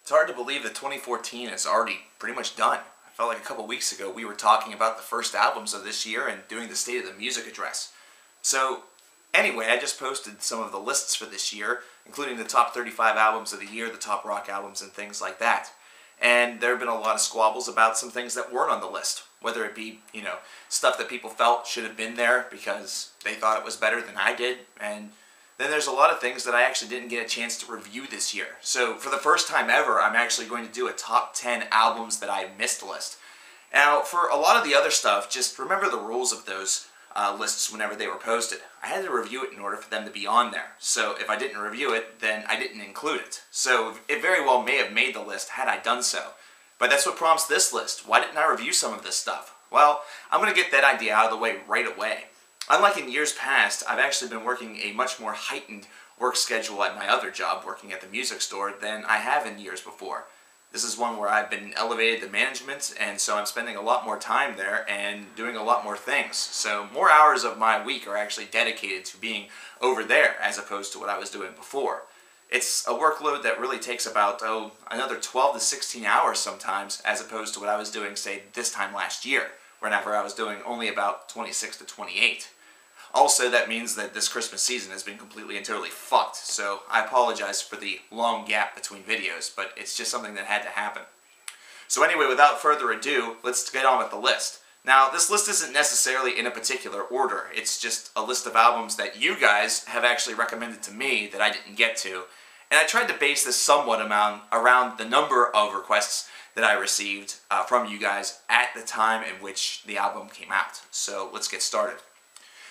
It's hard to believe that 2014 is already pretty much done. I felt like a couple weeks ago we were talking about the first albums of this year and doing the State of the Music address. So, anyway, I just posted some of the lists for this year, including the top 35 albums of the year, the top rock albums, and things like that. And there have been a lot of squabbles about some things that weren't on the list. Whether it be, stuff that people felt should have been there because they thought it was better than I did, and then there's a lot of things that I actually didn't get a chance to review this year. So for the first time ever, I'm actually going to do a top 10 albums that I missed list. Now, for a lot of the other stuff, just remember the rules of those lists whenever they were posted. I had to review it in order for them to be on there. So if I didn't review it, then I didn't include it. So it very well may have made the list had I done so. But that's what prompts this list. Why didn't I review some of this stuff? Well, I'm going to get that idea out of the way right away. Unlike in years past, I've actually been working a much more heightened work schedule at my other job, working at the music store, than I have in years before. This is one where I've been elevated to management, and so I'm spending a lot more time there and doing a lot more things. So more hours of my week are actually dedicated to being over there as opposed to what I was doing before. It's a workload that really takes about, another 12 to 16 hours sometimes, as opposed to what I was doing, say, this time last year, whenever I was doing only about 26 to 28. Also, that means that this Christmas season has been completely and totally fucked, so I apologize for the long gap between videos, but it's just something that had to happen. So anyway, without further ado, let's get on with the list. Now, this list isn't necessarily in a particular order, it's just a list of albums that you guys have actually recommended to me that I didn't get to, and I tried to base this somewhat around the number of requests that I received from you guys at the time in which the album came out. So let's get started.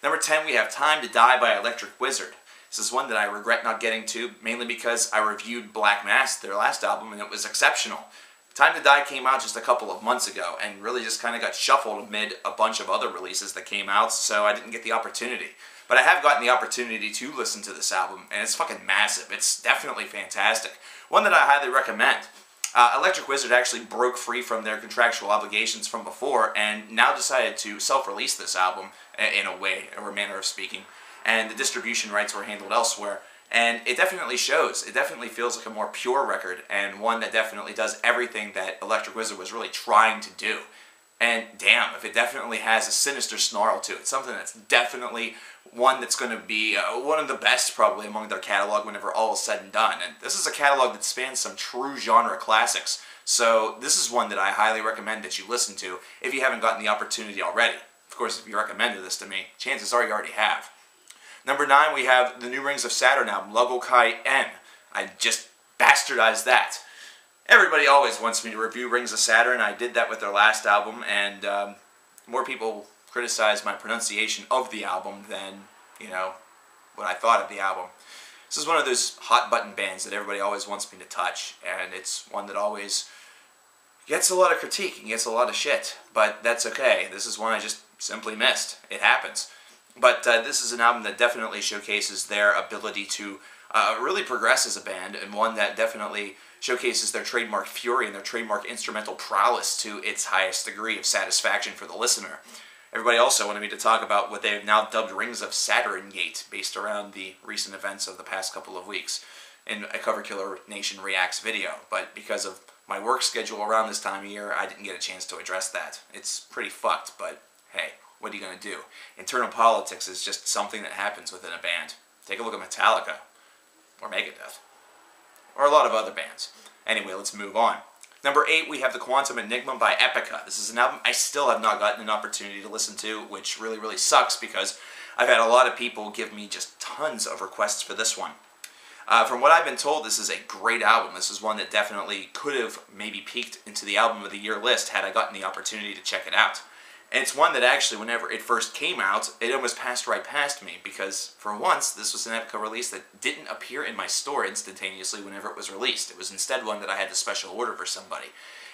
Number 10, we have Time to Die by Electric Wizard. This is one that I regret not getting to, mainly because I reviewed Black Mass, their last album, and it was exceptional. Time to Die came out just a couple of months ago, and really just kind of got shuffled amid a bunch of other releases that came out, so I didn't get the opportunity. But I have gotten the opportunity to listen to this album, and it's fucking massive. It's definitely fantastic. One that I highly recommend. Electric Wizard actually broke free from their contractual obligations from before and now decided to self-release this album in a way, or a manner of speaking, and the distribution rights were handled elsewhere. And it definitely shows. It definitely feels like a more pure record, and one that definitely does everything that Electric Wizard was really trying to do. And damn, if it definitely has a sinister snarl to it, something that's definitely one that's going to be one of the best probably among their catalog whenever all is said and done. And this is a catalog that spans some true genre classics, so this is one that I highly recommend that you listen to if you haven't gotten the opportunity already. Of course, if you recommended this to me, chances are you already have. Number 9, we have the new Rings of Saturn album, CKN. I just bastardized that. Everybody always wants me to review Rings of Saturn. I did that with their last album, and more people criticize my pronunciation of the album than, what I thought of the album. This is one of those hot-button bands that everybody always wants me to touch, and it's one that always gets a lot of critique and gets a lot of shit, but that's okay. This is one I just simply missed. It happens. But this is an album that definitely showcases their ability to really progress as a band, and one that definitely showcases their trademark fury and their trademark instrumental prowess to its highest degree of satisfaction for the listener. Everybody also wanted me to talk about what they have now dubbed Rings of Saturn Gate, based around the recent events of the past couple of weeks in a Coverkillernation Reacts video, but because of my work schedule around this time of year, I didn't get a chance to address that. It's pretty fucked, but hey, what are you going to do? Internal politics is just something that happens within a band. Take a look at Metallica, or Megadeth, or a lot of other bands. Anyway, let's move on. Number 8, we have The Quantum Enigma by Epica. This is an album I still have not gotten an opportunity to listen to, which really, really sucks because I've had a lot of people give me just tons of requests for this one. From what I've been told, this is a great album. This is one that definitely could have maybe peaked into the Album of the Year list had I gotten the opportunity to check it out. And it's one that actually, whenever it first came out, it almost passed right past me because, for once, this was an Epica release that didn't appear in my store instantaneously whenever it was released. It was instead one that I had to special order for somebody.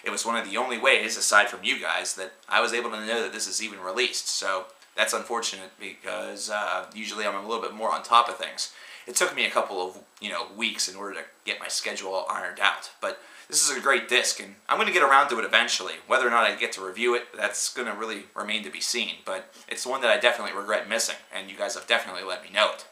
It was one of the only ways, aside from you guys, that I was able to know that this is even released. So that's unfortunate because usually I'm a little bit more on top of things. It took me a couple of weeks in order to get my schedule all ironed out, but this is a great disc, and I'm going to get around to it eventually. Whether or not I get to review it, that's going to really remain to be seen, but it's one that I definitely regret missing, and you guys have definitely let me know it.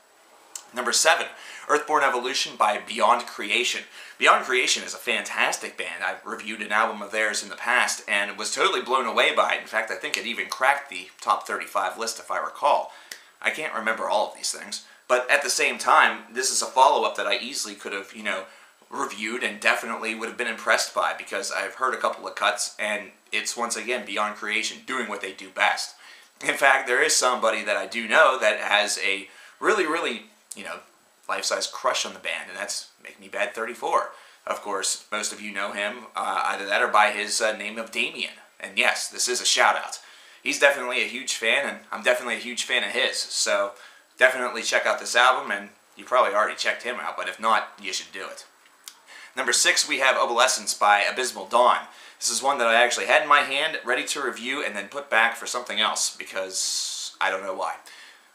Number 7, Earthborn Evolution by Beyond Creation. Beyond Creation is a fantastic band. I've reviewed an album of theirs in the past and was totally blown away by it. In fact, I think it even cracked the top 35 list if I recall. I can't remember all of these things. But at the same time, this is a follow-up that I easily could have, reviewed and definitely would have been impressed by, because I've heard a couple of cuts and it's once again Beyond Creation doing what they do best. In fact, there is somebody that I do know that has a really, life-size crush on the band, and that's Make Me Bad 34. Of course, most of you know him, either that or by his name of Damien. And yes, this is a shout-out. He's definitely a huge fan, and I'm definitely a huge fan of his, so definitely check out this album, and you probably already checked him out, but if not, you should do it. Number 6, we have Opalescence by Abysmal Dawn. This is one that I actually had in my hand, ready to review, and then put back for something else, because I don't know why.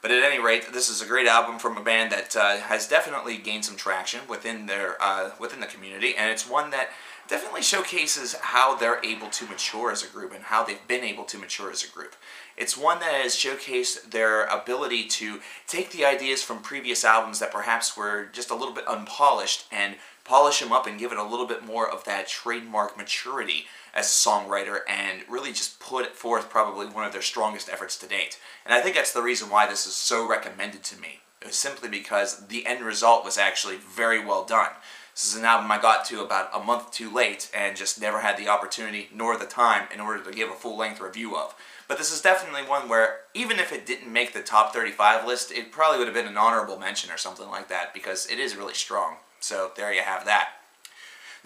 But at any rate, this is a great album from a band that has definitely gained some traction within the community, and it's one that definitely showcases how they're able to mature as a group and how they've been able to mature as a group. It's one that has showcased their ability to take the ideas from previous albums that perhaps were just a little bit unpolished and polish them up and give it a little bit more of that trademark maturity as a songwriter, and really just put forth probably one of their strongest efforts to date. And I think that's the reason why this is so recommended to me. It was simply because the end result was actually very well done. This is an album I got to about a month too late and just never had the opportunity nor the time in order to give a full-length review of. But this is definitely one where, even if it didn't make the top 35 list, it probably would have been an honorable mention or something like that, because it is really strong. So there you have that.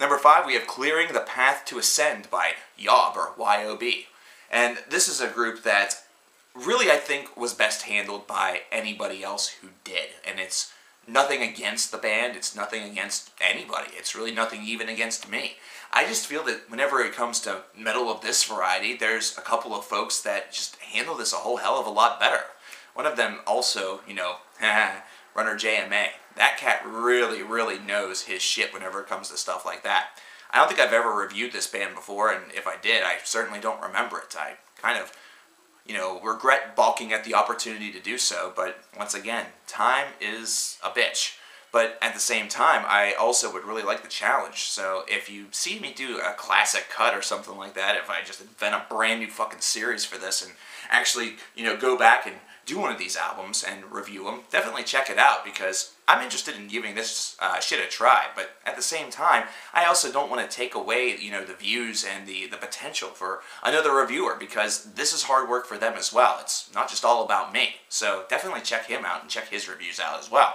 Number 5, we have Clearing the Path to Ascend by Yob, or Y-O-B. And this is a group that really, I think, was best handled by anybody else who did. And it's nothing against the band, it's nothing against anybody, it's really nothing even against me. I just feel that whenever it comes to metal of this variety, there's a couple of folks that just handle this a whole hell of a lot better. One of them also, Runner JMA. That cat really knows his shit whenever it comes to stuff like that. I don't think I've ever reviewed this band before, and if I did, I certainly don't remember it. I kind of, regret balking at the opportunity to do so, but once again, time is a bitch. But at the same time, I also would really like the challenge, so if you see me do a classic cut or something like that, if I just invent a brand new fucking series for this and actually, go back and do one of these albums and review them, definitely check it out, because I'm interested in giving this shit a try. But at the same time, I also don't want to take away, the views and the potential for another reviewer, because this is hard work for them as well. It's not just all about me. So definitely check him out and check his reviews out as well.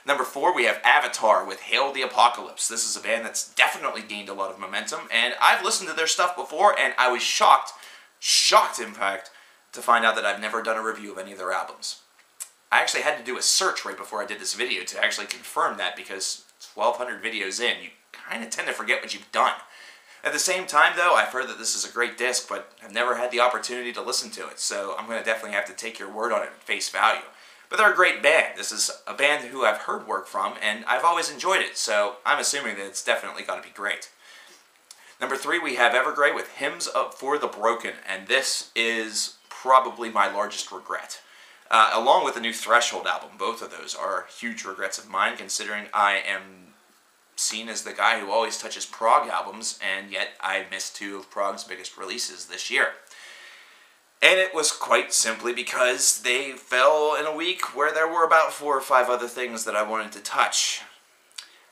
Number 4, we have Avatar with Hail the Apocalypse. This is a band that's definitely gained a lot of momentum, and I've listened to their stuff before, and I was shocked in fact, to find out that I've never done a review of any of their albums. I actually had to do a search right before I did this video to actually confirm that, because 1,200 videos in, you kind of tend to forget what you've done. At the same time, though, I've heard that this is a great disc, but I've never had the opportunity to listen to it, so I'm going to definitely have to take your word on it at face value. But they're a great band. This is a band who I've heard work from, and I've always enjoyed it, so I'm assuming that it's definitely got to be great. Number 3, we have Evergrey with Hymns for the Broken, and this is probably my largest regret. Along with the new Threshold album, both of those are huge regrets of mine, considering I am seen as the guy who always touches prog albums, and yet I missed 2 of prog's biggest releases this year. And it was quite simply because they fell in a week where there were about 4 or 5 other things that I wanted to touch.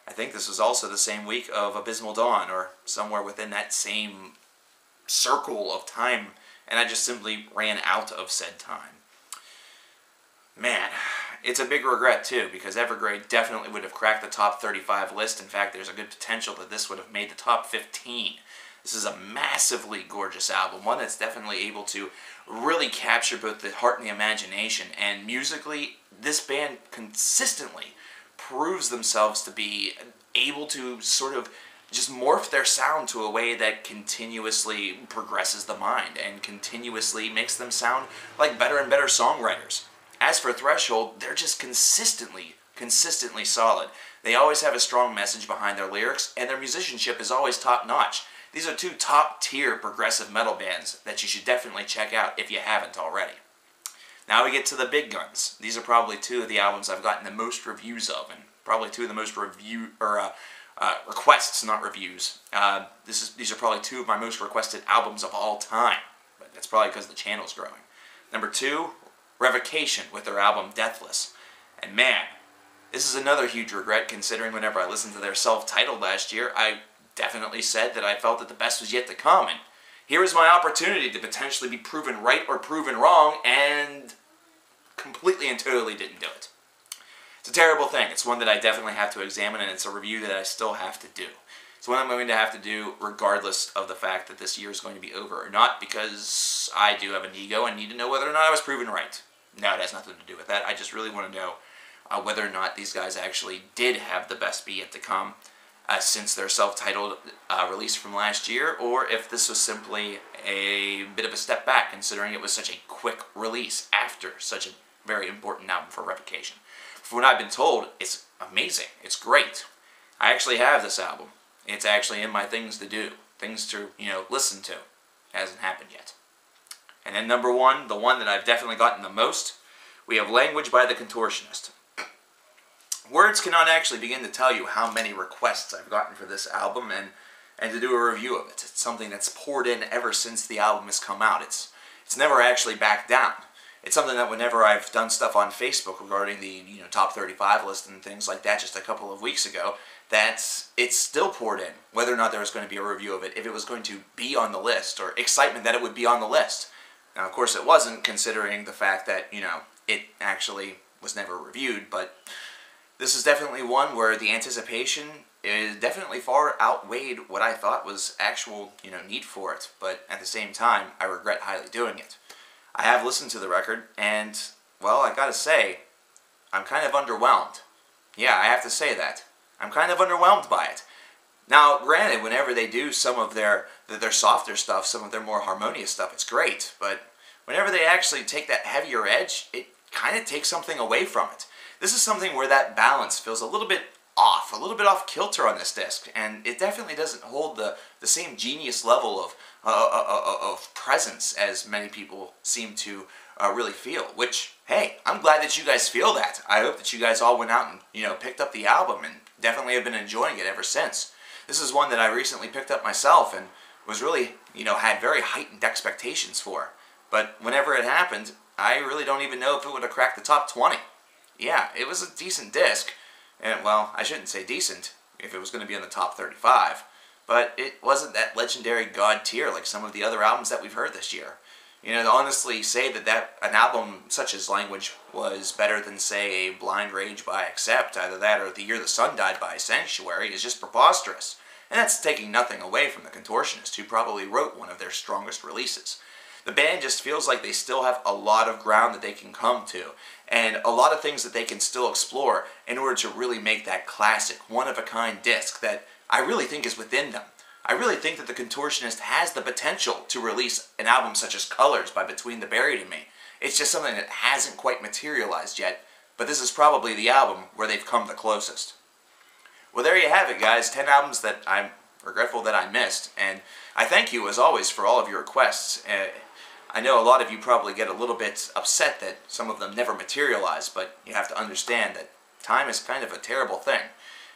I think this was also the same week of Abysmal Dawn, or somewhere within that same circle of time, and I just simply ran out of said time. Man, it's a big regret too, because Evergrey definitely would have cracked the top 35 list. In fact, there's a good potential that this would have made the top 15. This is a massively gorgeous album, one that's definitely able to really capture both the heart and the imagination, and musically, this band consistently proves themselves to be able to sort of just morph their sound to a way that continuously progresses the mind and continuously makes them sound like better and better songwriters. As for Threshold, they're just consistently solid. They always have a strong message behind their lyrics, and their musicianship is always top-notch. These are 2 top-tier progressive metal bands that you should definitely check out if you haven't already. Now we get to the big guns. These are probably two of the albums I've gotten the most reviews of, and probably two of the most requests, not reviews. These are probably two of my most requested albums of all time, but that's probably because the channel's growing. Number 2, Revocation with their album Deathless. And man, this is another huge regret, considering whenever I listened to their self-titled last year, I definitely said that I felt that the best was yet to come, and here is my opportunity to potentially be proven right or proven wrong, and completely and totally didn't do it. It's a terrible thing. It's one that I definitely have to examine, and it's a review that I still have to do. It's one I'm going to have to do regardless of the fact that this year is going to be over or not, because I do have an ego and need to know whether or not I was proven right. No, it has nothing to do with that. I just really want to know whether or not these guys actually did have the best be yet to come since their self-titled release from last year, or if this was simply a bit of a step back, considering it was such a quick release after such a very important album for Revocation. From what I've been told, it's amazing. It's great. I actually have this album. It's actually in my things to do, things to, listen to. It hasn't happened yet. And then number 1, the one that I've definitely gotten the most, we have Language by the Contortionist. Words cannot actually begin to tell you how many requests I've gotten for this album and to do a review of it. It's something that's poured in ever since the album has come out. It's never actually backed down. It's something that whenever I've done stuff on Facebook regarding the top 35 list and things like that just a couple of weeks ago, that it's still poured in whether or not there was going to be a review of it, if it was going to be on the list, or excitement that it would be on the list. Now, of course, it wasn't, considering the fact that, it actually was never reviewed, but this is definitely one where the anticipation is definitely far outweighed what I thought was actual, need for it, but at the same time, I regret highly doing it. I have listened to the record, and, well, I gotta say, I'm kind of underwhelmed. Yeah, I have to say that. I'm kind of underwhelmed by it. Now, granted, whenever they do some of their softer stuff, some of their more harmonious stuff, it's great, but whenever they actually take that heavier edge, it kind of takes something away from it. This is something where that balance feels a little bit off kilter on this disc, and it definitely doesn't hold the same genius level of presence as many people seem to really feel, which, hey, I'm glad that you guys feel that. I hope that you guys all went out and, picked up the album and definitely have been enjoying it ever since. This is one that I recently picked up myself and was really, had very heightened expectations for. But whenever it happened, I really don't even know if it would have cracked the top 20. Yeah, it was a decent disc. And, well, I shouldn't say decent if it was going to be in the top 35. But it wasn't that legendary god tier like some of the other albums that we've heard this year. To honestly say that an album such as Language was better than, say, a Blind Rage by Accept, either that or The Year the Sun Died by Sanctuary, is just preposterous. And that's taking nothing away from the Contortionist, who probably wrote one of their strongest releases. The band just feels like they still have a lot of ground that they can come to, and a lot of things that they can still explore in order to really make that classic, one-of-a-kind disc that I really think is within them. I really think that the Contortionist has the potential to release an album such as Colors by Between the Buried and Me. It's just something that hasn't quite materialized yet, but this is probably the album where they've come the closest. Well, there you have it, guys. 10 albums that I'm regretful that I missed, and I thank you, as always, for all of your requests. I know a lot of you probably get a little bit upset that some of them never materialize, but you have to understand that time is kind of a terrible thing.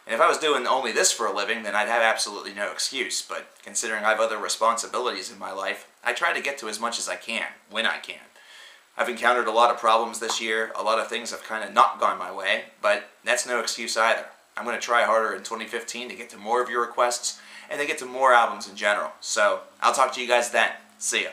And if I was doing only this for a living, then I'd have absolutely no excuse, but considering I have other responsibilities in my life, I try to get to as much as I can, when I can. I've encountered a lot of problems this year, a lot of things have kind of not gone my way, but that's no excuse either. I'm going to try harder in 2015 to get to more of your requests, and to get to more albums in general. So, I'll talk to you guys then. See ya.